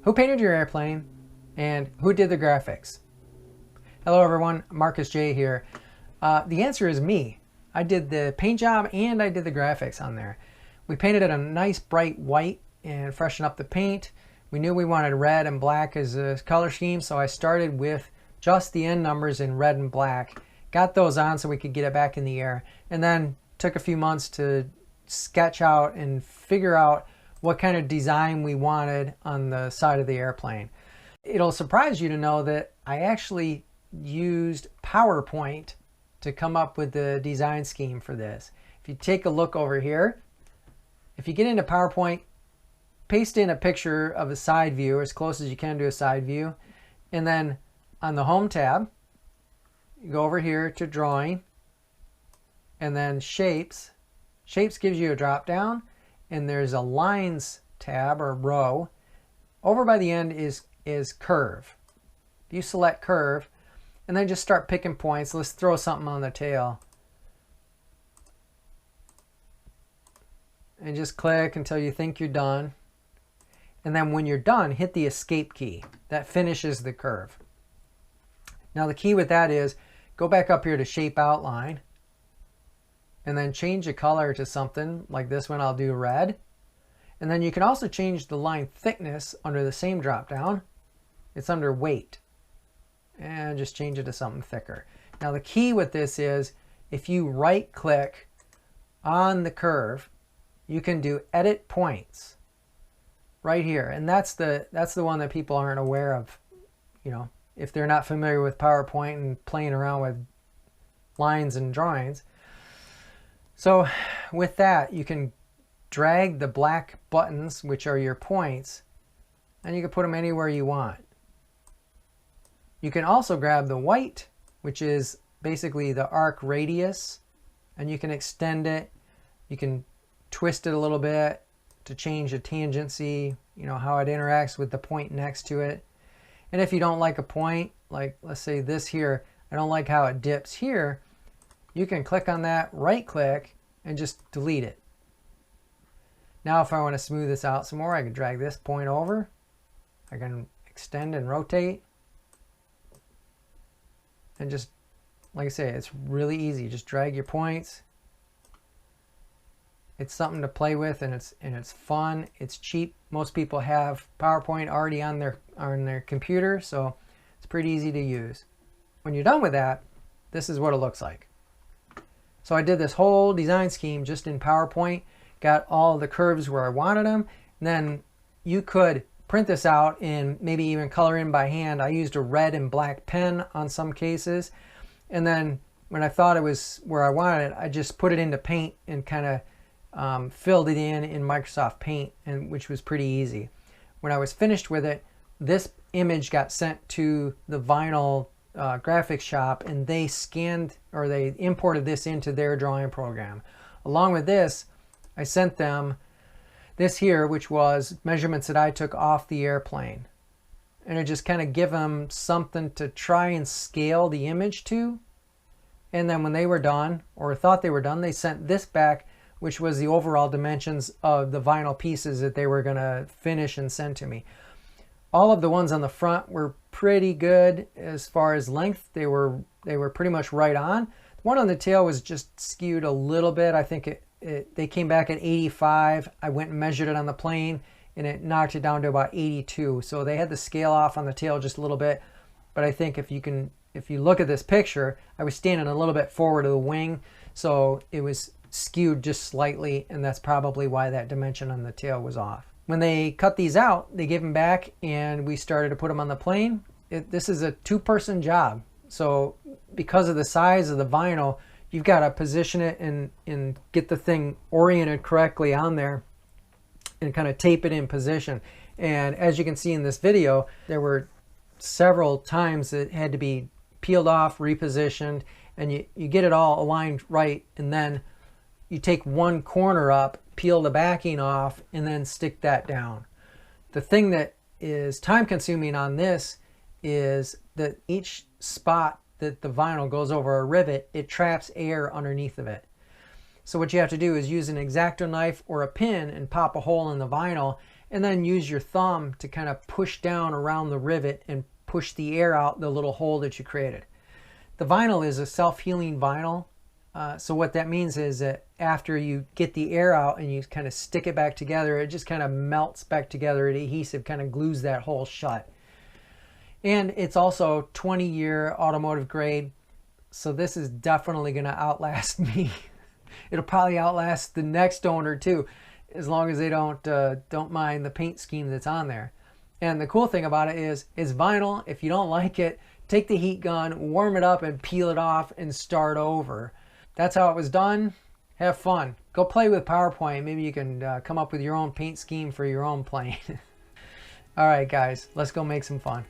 Who painted your airplane and who did the graphics? Hello everyone, Marcus J here. The answer is me. I did the paint job and I did the graphics on there. We painted it a nice bright white and freshened up the paint. We knew we wanted red and black as a color scheme, so I started with just the end numbers in red and black. Got those on so we could get it back in the air, and then took a few months to sketch out and figure out what kind of design we wanted on the side of the airplane. It'll surprise you to know that I actually used PowerPoint to come up with the design scheme for this. If you take a look over here, if you get into PowerPoint, paste in a picture of a side view as close as you can to a side view, and then on the Home tab, you go over here to Drawing, and then Shapes. Shapes gives you a drop down, and there's a Lines tab or row. Over by the end is Curve. You select Curve, and then just start picking points. Let's throw something on the tail. And just click until you think you're done. And then when you're done, hit the Escape key. That finishes the curve. Now the key with that is, go back up here to Shape Outline, and then change the color to something like this one. I'll do red. And then you can also change the line thickness under the same drop down. It's under Weight. And just change it to something thicker. Now the key with this is, if you right click on the curve, you can do Edit Points right here. And that's the one that people aren't aware of, you know, if they're not familiar with PowerPoint and playing around with lines and drawings. So with that, you can drag the black buttons, which are your points, and you can put them anywhere you want. You can also grab the white, which is basically the arc radius, and you can extend it. You can twist it a little bit to change the tangency, you know, how it interacts with the point next to it. And if you don't like a point, like let's say this here, I don't like how it dips here, you can click on that, right click, and just delete it. Now if I want to smooth this out some more, I can drag this point over. I can extend and rotate. And just, like I say, it's really easy. Just drag your points. It's something to play with, and it's fun. It's cheap. Most people have PowerPoint already on their computer, so it's pretty easy to use. When you're done with that, this is what it looks like. So I did this whole design scheme just in PowerPoint, got all the curves where I wanted them, and then you could print this out and maybe even color in by hand. I used a red and black pen on some cases, and then when I thought it was where I wanted it, I just put it into Paint and kind of filled it in Microsoft Paint, and which was pretty easy. When I was finished with it, this image got sent to the vinyl graphics shop, and they scanned, or they imported this into their drawing program. Along with this, I sent them this here, which was measurements that I took off the airplane. And it just kind of give them something to try and scale the image to. And then when they were done, or thought they were done, they sent this back, which was the overall dimensions of the vinyl pieces that they were going to finish and send to me. All of the ones on the front were pretty good as far as length. They were pretty much right on. The one on the tail was just skewed a little bit. I think they came back at 85. I went and measured it on the plane, and it knocked it down to about 82. So they had the scale off on the tail just a little bit. But I think if you look at this picture, I was standing a little bit forward of the wing, so it was skewed just slightly, and that's probably why that dimension on the tail was off. When they cut these out, they gave them back, and we started to put them on the plane. This is a two-person job, so because of the size of the vinyl, you've got to position it and get the thing oriented correctly on there and kind of tape it in position. And as you can see in this video, there were several times that had to be peeled off, repositioned, and you get it all aligned right, and then you take one corner up, peel the backing off, and then stick that down. The thing that is time consuming on this is that each spot that the vinyl goes over a rivet, it traps air underneath of it. So what you have to do is use an X-Acto knife or a pin and pop a hole in the vinyl, and then use your thumb to kind of push down around the rivet and push the air out the little hole that you created. The vinyl is a self-healing vinyl. So what that means is that after you get the air out and you kind of stick it back together, it just kind of melts back together. The adhesive kind of glues that hole shut. And it's also 20-year automotive grade. So this is definitely going to outlast me. It'll probably outlast the next owner too, as long as they don't mind the paint scheme that's on there. And the cool thing about it is it's vinyl. If you don't like it, take the heat gun, warm it up, and peel it off and start over. That's how it was done. Have fun. Go play with PowerPoint. Maybe you can come up with your own paint scheme for your own plane. All right, guys, let's go make some fun.